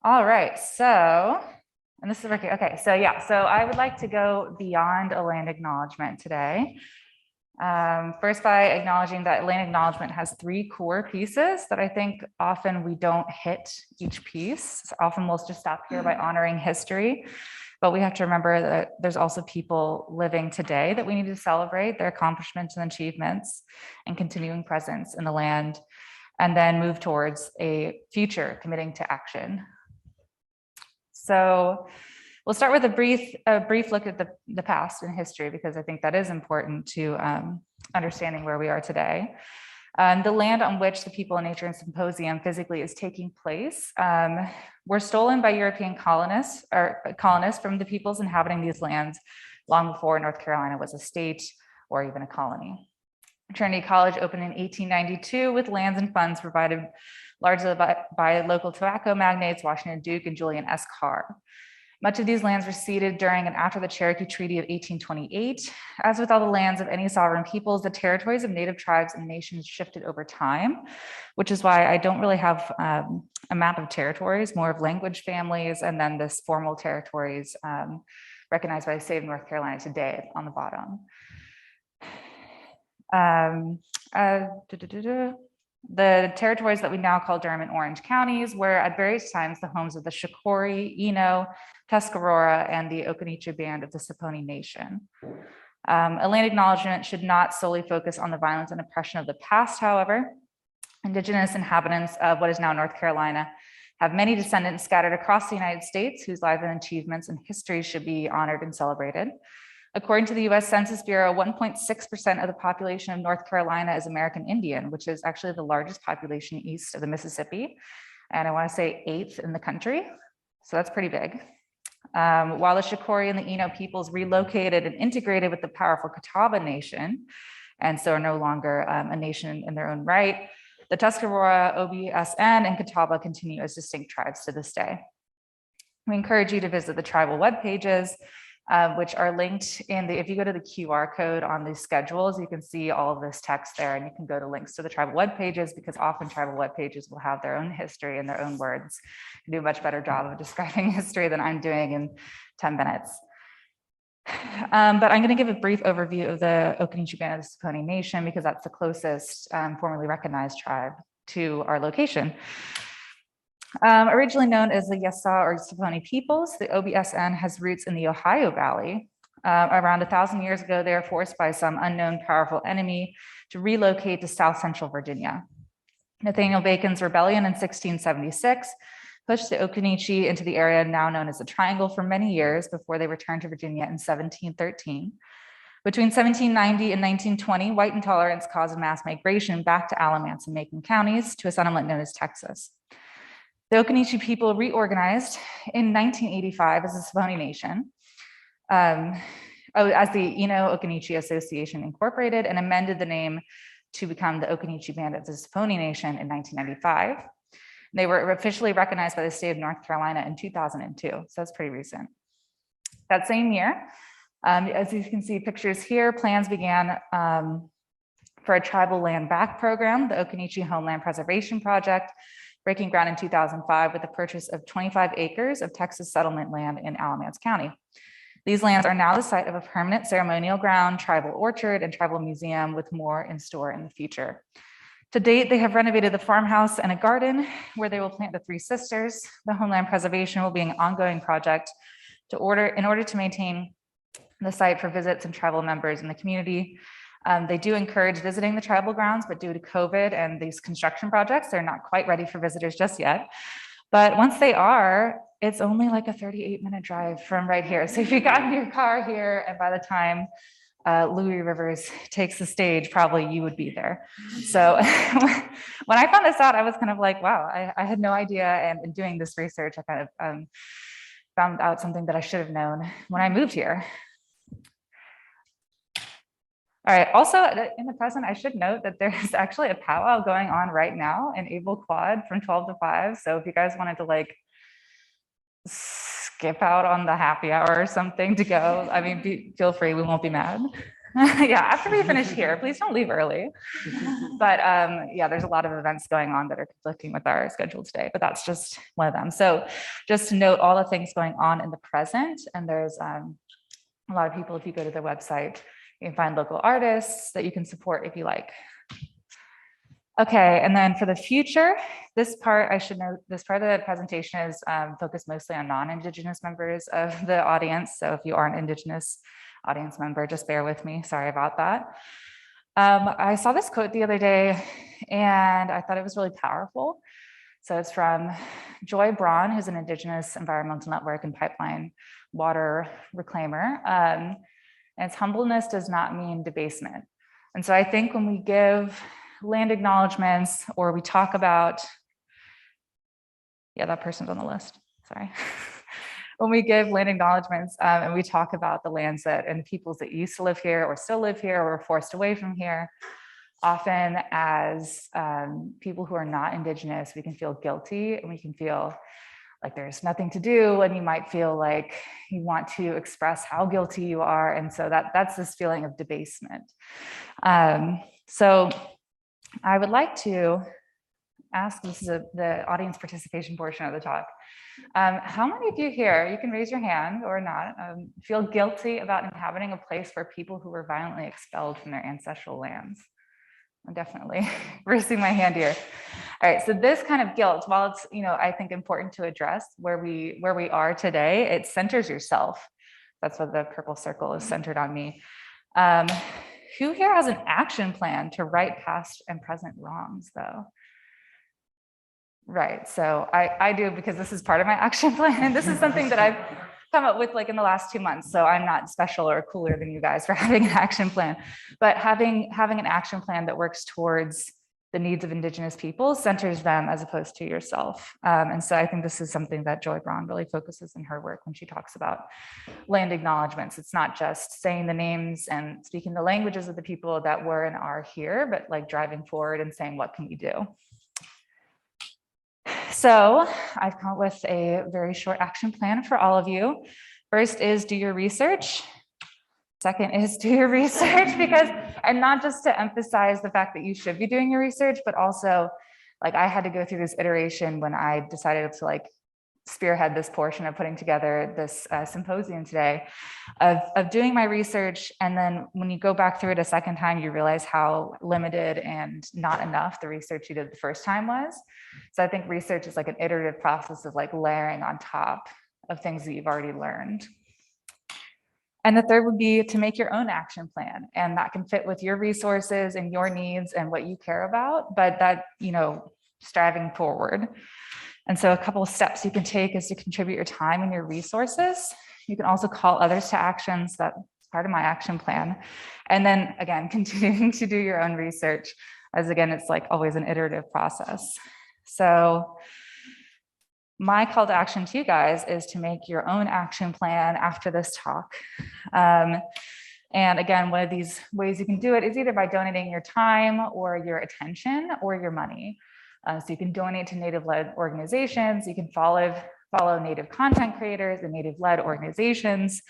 All right, so, and this is working. Okay, so yeah, so I would like to go beyond a land acknowledgement today. First, by acknowledging that land acknowledgement has three core pieces that I think often we don't hit each piece. So often we'll just stop here by honoring history, but we have to remember that there's also people living today that we need to celebrate their accomplishments and achievements and continuing presence in the land, and then move towards a future committing to action. So we'll start with a brief look at the past and history, because I think that is important to understanding where we are today. The land on which the People in Nature and Symposium physically is taking place were stolen by European colonists from the peoples inhabiting these lands long before North Carolina was a state or even a colony. Trinity College opened in 1892 with lands and funds provided largely by local tobacco magnates, Washington Duke and Julian S. Carr. Much of these lands were ceded during and after the Cherokee Treaty of 1828. As with all the lands of any sovereign peoples, the territories of native tribes and nations shifted over time, which is why I don't really have a map of territories, more of language families, and then this formal territories recognized by the state of North Carolina today on the bottom. The territories that we now call Durham and Orange counties were at various times the homes of the Shakori, Eno, Tuscarora, and the Ocunichi band of the Saponi Nation. A land acknowledgement should not solely focus on the violence and oppression of the past, however. Indigenous inhabitants of what is now North Carolina have many descendants scattered across the United States whose lives and achievements and history should be honored and celebrated. According to the US Census Bureau, 1.6% of the population of North Carolina is American Indian, which is actually the largest population east of the Mississippi. And I want to say 8th in the country. So that's pretty big. While the Shakori and the Eno peoples relocated and integrated with the powerful Catawba Nation, and so are no longer a nation in their own right, the Tuscarora, OBSN, and Catawba continue as distinct tribes to this day. We encourage you to visit the tribal web pages, which are linked in if you go to the QR code on the schedules, you can see all of this text there, and you can go to links to the tribal web pages, because often tribal web pages will have their own history and their own words. Do a much better job of describing history than I'm doing in 10 minutes. But I'm going to give a brief overview of the Ocunichi band of the Saponi Nation, because that's the closest formally recognized tribe to our location. Originally known as the Yasa or Saponi peoples, the OBSN has roots in the Ohio Valley. Around 1,000 years ago, they were forced by some unknown powerful enemy to relocate to South Central Virginia. Nathaniel Bacon's rebellion in 1676 pushed the Ocunichi into the area now known as the Triangle for many years before they returned to Virginia in 1713. Between 1790 and 1920, white intolerance caused a mass migration back to Alamance and Macon counties to a settlement known as Texas. The Ocunichi people reorganized in 1985 as the Saponi Nation, as the Eno Ocunichi Association Incorporated, and amended the name to become the Ocunichi Band of the Saponi Nation in 1995. They were officially recognized by the state of North Carolina in 2002, so that's pretty recent. That same year, as you can see pictures here, plans began for a tribal land back program, the Ocunichi Homeland Preservation Project, breaking ground in 2005 with the purchase of 25 acres of Texas settlement land in Alamance County. These lands are now the site of a permanent ceremonial ground, tribal orchard, and tribal museum, with more in store in the future. To date, they have renovated the farmhouse and a garden where they will plant the Three Sisters. The Homeland Preservation will be an ongoing project in order to maintain the site for visits and tribal members in the community. They do encourage visiting the tribal grounds, but due to COVID and these construction projects, they're not quite ready for visitors just yet. But once they are, it's only like a 38-minute drive from right here. So if you got in your car here, and by the time Louis Rivers takes the stage, probably you would be there. So when I found this out, I was kind of like, wow, I had no idea. And in doing this research, I kind of found out something that I should have known when I moved here. All right, also in the present, I should note that there's actually a powwow going on right now in Able Quad from 12 to 5. So if you guys wanted to like skip out on the happy hour or something to go, I mean, feel free, we won't be mad. Yeah, after we finish here, please don't leave early. But yeah, there's a lot of events going on that are conflicting with our schedule today, but that's just one of them. So just to note all the things going on in the present, and there's a lot of people, if you go to the website, you can find local artists that you can support if you like. Okay, and then for the future, this part, I should note, this part of the presentation is focused mostly on non-Indigenous members of the audience. So if you are an Indigenous audience member, just bear with me, sorry about that. I saw this quote the other day and I thought it was really powerful. So it's from Joy Braun, who's an Indigenous environmental network and pipeline water reclaimer. And it's humbleness does not mean debasement. And so I think when we give land acknowledgements or we talk about, yeah, that person's on the list, sorry. When we give land acknowledgements and we talk about the lands that and the peoples that used to live here or still live here or were forced away from here, often as people who are not Indigenous, we can feel guilty and we can feel like there's nothing to do, and you might feel like you want to express how guilty you are. And so that's this feeling of debasement. So I would like to ask, this is the audience participation portion of the talk. How many of you here, you can raise your hand or not, feel guilty about inhabiting a place where people who were violently expelled from their ancestral lands? I'm definitely raising my hand here. All right, so this kind of guilt, while it's, I think important to address where we are today, it centers yourself. That's what the purple circle is centered on me. Who here has an action plan to right past and present wrongs, though? Right, so I do, because this is part of my action plan. This is something that I've come up with like in the last 2 months. So I'm not special or cooler than you guys for having an action plan, but having an action plan that works towards the needs of Indigenous people centers them as opposed to yourself. And so I think this is something that Joy Braun really focuses in her work when she talks about land acknowledgements. It's not just saying the names and speaking the languages of the people that were and are here, but like driving forward and saying, what can we do? So I've come up with a very short action plan for all of you. First is do your research. Second is do your research and not just to emphasize the fact that you should be doing your research, but also like I had to go through this iteration when I decided to like spearhead this portion of putting together this symposium today of doing my research. And then when you go back through it a second time, you realize how limited and not enough the research you did the first time was. So I think research is like an iterative process of like layering on top of things that you've already learned. And the third would be to make your own action plan, and that can fit with your resources and your needs and what you care about, but that, striving forward. And so a couple of steps you can take is to contribute your time and your resources. You can also call others to actions. That's part of my action plan. And then again, continuing to do your own research, as again, it's like always an iterative process. So my call to action to you guys is to make your own action plan after this talk. And again, one of these ways you can do it is either by donating your time or your attention or your money. So you can donate to Native-led organizations, you can follow Native content creators and Native-led organizations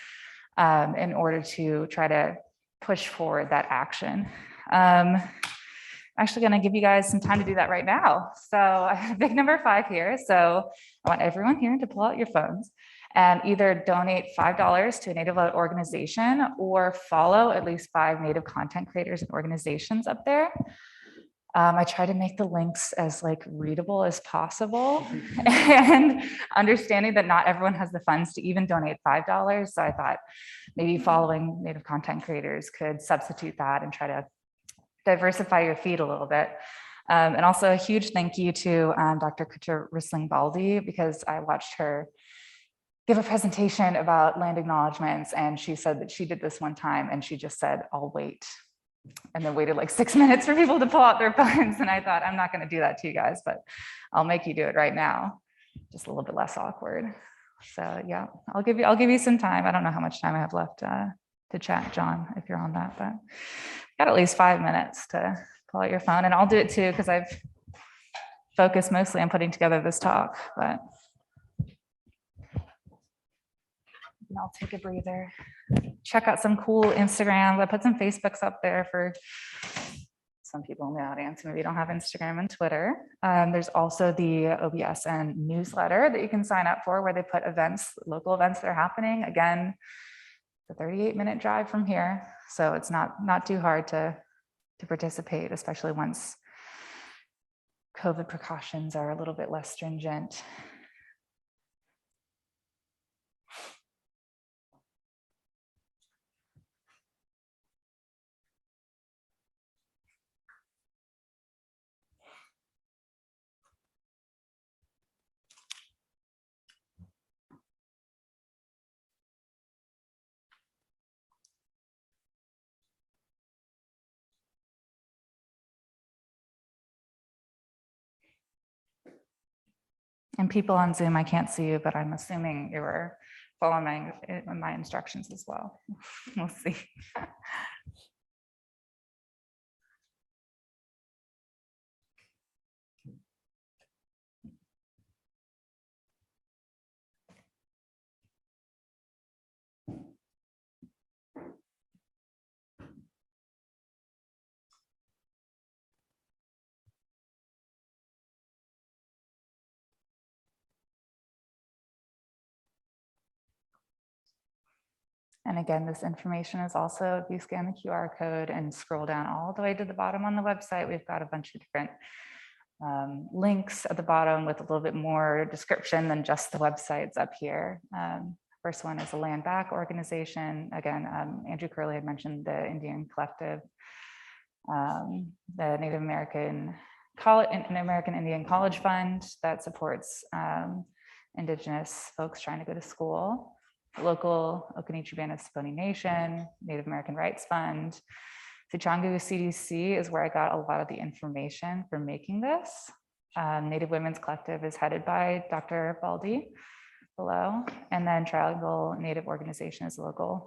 in order to try to push forward that action. I'm actually going to give you guys some time to do that right now. So I have big number 5 here. So I want everyone here to pull out your phones and either donate $5 to a Native-led organization or follow at least 5 Native content creators and organizations up there. I try to make the links as like readable as possible and understanding that not everyone has the funds to even donate $5. So I thought maybe following Native content creators could substitute that and try to diversify your feed a little bit. And also a huge thank you to Dr. Kucha Risling-Baldi, because I watched her give a presentation about land acknowledgements, and she said that she did this one time and she just said, I'll wait. And then waited like 6 minutes for people to pull out their phones. And I thought, I'm not going to do that to you guys, but I'll make you do it right now. Just a little bit less awkward. So yeah, I'll give you some time. I don't know how much time I have left to chat, John, if you're on that, but got at least 5 minutes to pull out your phone, and I'll do it too, because I've focused mostly on putting together this talk, but And I'll take a breather. Check out some cool Instagrams. I put some Facebooks up there for some people in the audience who maybe don't have Instagram and Twitter. There's also the OBSN newsletter that you can sign up for, where they put events, local events that are happening. Again, the 38-minute drive from here, so it's not too hard to participate, especially once COVID precautions are a little bit less stringent. And people on Zoom, I can't see you, but I'm assuming you were following my instructions as well. We'll see. And again, this information is also, if you scan the QR code and scroll down all the way to the bottom on the website, we've got a bunch of different links at the bottom with a little bit more description than just the websites up here. First one is a land back organization. Again, Andrew Curley had mentioned the Indian Collective, the Native American Indian College Fund that supports Indigenous folks trying to go to school. Local Ocunichi Band of Saponi Nation, Native American Rights Fund. Fuchangu CDC is where I got a lot of the information for making this. Native Women's Collective is headed by Dr. Baldi below. And then Triangle Native Organization is a local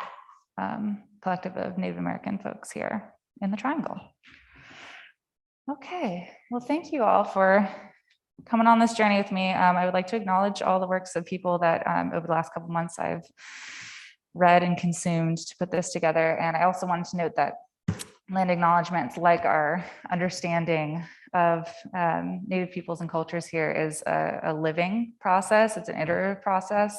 collective of Native American folks here in the Triangle. Okay, well, thank you all for coming on this journey with me. I would like to acknowledge all the works of people that over the last couple months I've read and consumed to put this together. And I also wanted to note that land acknowledgements, like our understanding of Native peoples and cultures here, is a living process. It's an iterative process,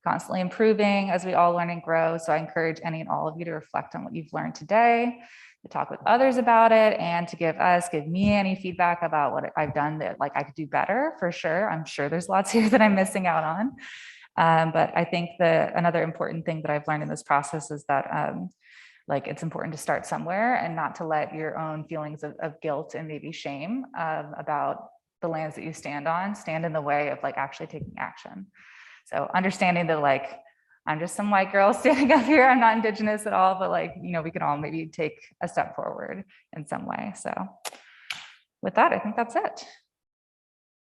constantly improving as we all learn and grow. So I encourage any and all of you to reflect on what you've learned today, to talk with others about it, and to give me any feedback about what I've done that like I could do better, for sure. I'm sure there's lots here that I'm missing out on. But I think another important thing that I've learned in this process is that like it's important to start somewhere and not to let your own feelings of guilt and maybe shame about the lands that you stand on stand in the way of like actually taking action. So understanding that like, I'm just some white girl standing up here, I'm not Indigenous at all, but like, you know, we can all maybe take a step forward in some way. So with that, I think that's it.